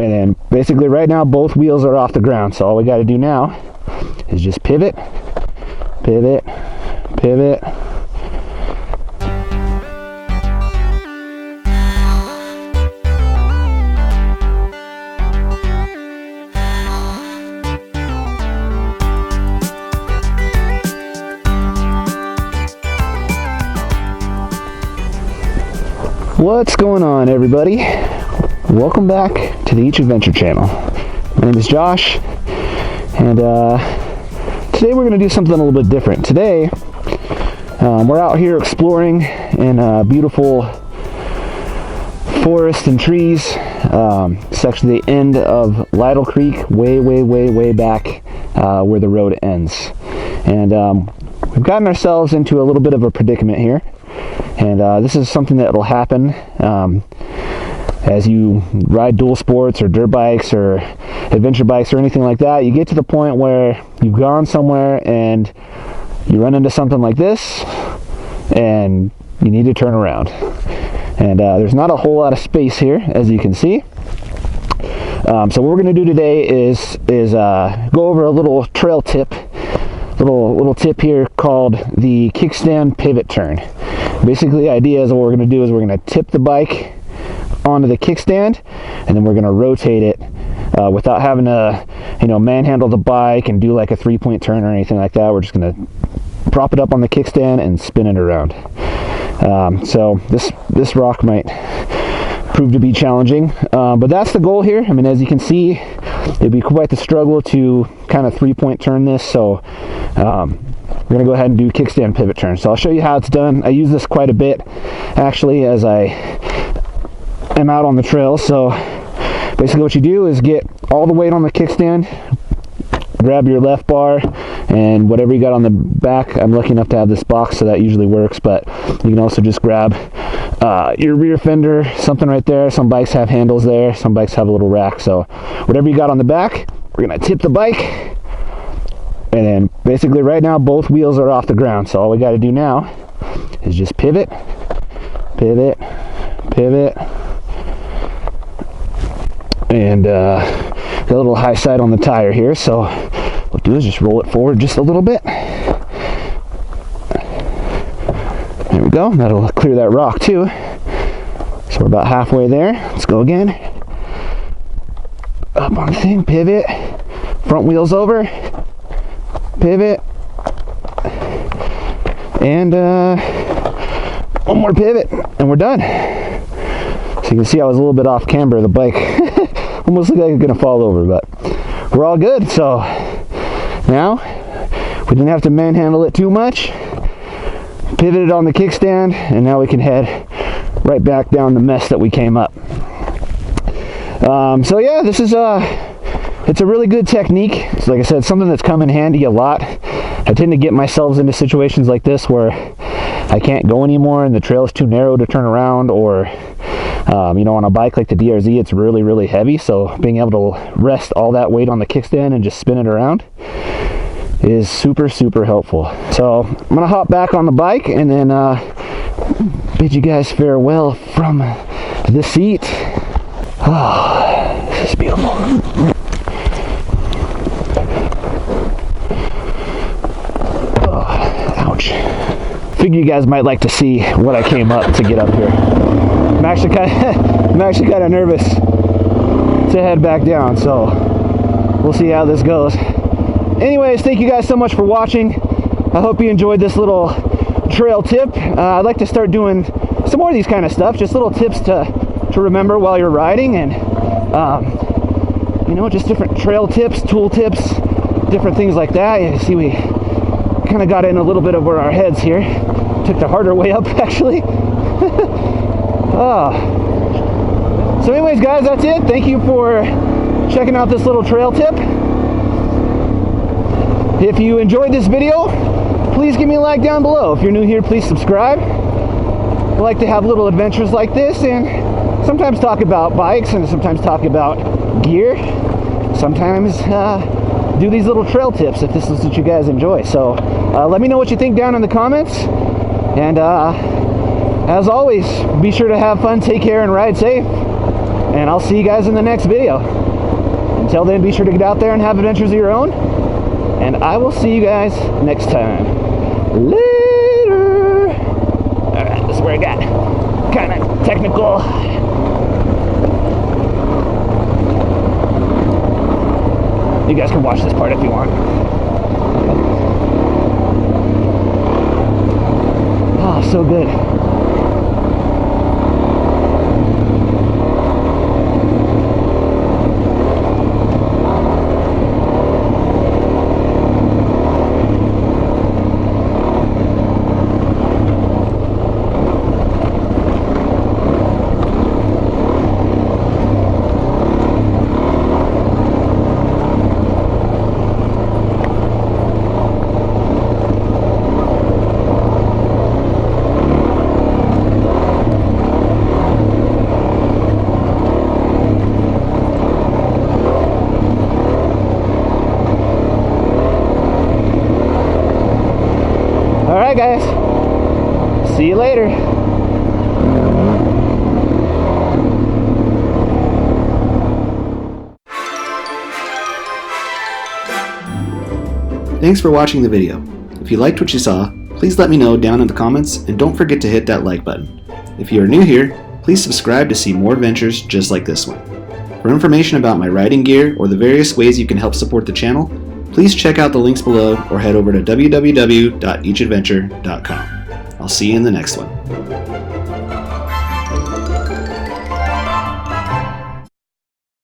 And then basically right now both wheels are off the ground, so all we got to do now is just pivot, pivot, pivot. What's going on, everybody? Welcome back to the eveRide channel. My name is Josh, and today we're going to do something a little bit different. Today we're out here exploring in beautiful forest and trees. It's actually the end of Lytle Creek, way back where the road ends. And we've gotten ourselves into a little bit of a predicament here. And this is something that will happen as you ride dual sports or dirt bikes or adventure bikes or anything like that. You get to the point where you've gone somewhere and you run into something like this and you need to turn around. And there's not a whole lot of space here, as you can see. So what we're going to do today is go over a little trail tip, little tip here called the kickstand pivot turn. Basically, the idea is what we're going to do is we're going to tip the bike onto the kickstand, and then we're going to rotate it without having to, manhandle the bike and do like a 3-point turn or anything like that. We're just going to prop it up on the kickstand and spin it around. So this rock might prove to be challenging, but that's the goal here. I mean, as you can see, it'd be quite the struggle to kind of 3-point turn this. So we're going to go ahead and do kickstand pivot turn. So I'll show you how it's done. I use this quite a bit, actually, as I am out on the trail. So basically what you do is get all the weight on the kickstand, grab your left bar, and whatever you got on the back. I'm lucky enough to have this box, so that usually works, but you can also just grab your rear fender, something right there. Some bikes have handles there, some bikes have a little rack. So whatever you got on the back, we're going to tip the bike. And then basically right now both wheels are off the ground, so all we got to do now is just pivot, pivot, pivot, and got a little high side on the tire here, so what we'll do is just roll it forward just a little bit. There we go. That'll clear that rock too. So we're about halfway there. Let's go again. Up on the thing, pivot, front wheels over, pivot, and one more pivot, and we're done. So you can see I was a little bit off camber. The bike almost looked like it's gonna fall over, but we're all good. So now we didn't have to manhandle it too much. Pivoted on the kickstand, and now we can head right back down the mess that we came up. So yeah, this is it's a really good technique. It's, like I said, something that's come in handy a lot. I tend to get myself into situations like this where I can't go anymore and the trail is too narrow to turn around, or on a bike like the DRZ, it's really heavy, so being able to rest all that weight on the kickstand and just spin it around is super helpful. So I'm gonna hop back on the bike and then bid you guys farewell from the seat. Oh, this is beautiful. Figure you guys might like to see what I came up to get up here. I'm actually kind of nervous to head back down, so we'll see how this goes. Anyways, thank you guys so much for watching. I hope you enjoyed this little trail tip. I'd like to start doing some more of these kind of stuff, just little tips to remember while you're riding, and just different trail tips, tool tips, different things like that. You see, we kind of got in a little bit over our heads here. Took the harder way up, actually. So anyways, guys, that's it. Thank you for checking out this little trail tip. If you enjoyed this video, please give me a like down below. If you're new here, please subscribe. I like to have little adventures like this, and sometimes talk about bikes, and sometimes talk about gear. Sometimes do these little trail tips if this is what you guys enjoy. So let me know what you think down in the comments, and as always, be sure to have fun, take care, and ride safe. And I'll see you guys in the next video. Until then, be sure to get out there and have adventures of your own. And I will see you guys next time. Later. Alright, this is where I got kind of technical. You guys can watch this part if you want. Oh, so good. Alright guys, see you later. Thanks for watching the video. If you liked what you saw, please let me know down in the comments, and don't forget to hit that like button. If you are new here, please subscribe to see more adventures just like this one. For information about my riding gear or the various ways you can help support the channel, please check out the links below or head over to www.eachadventure.com. I'll see you in the next one.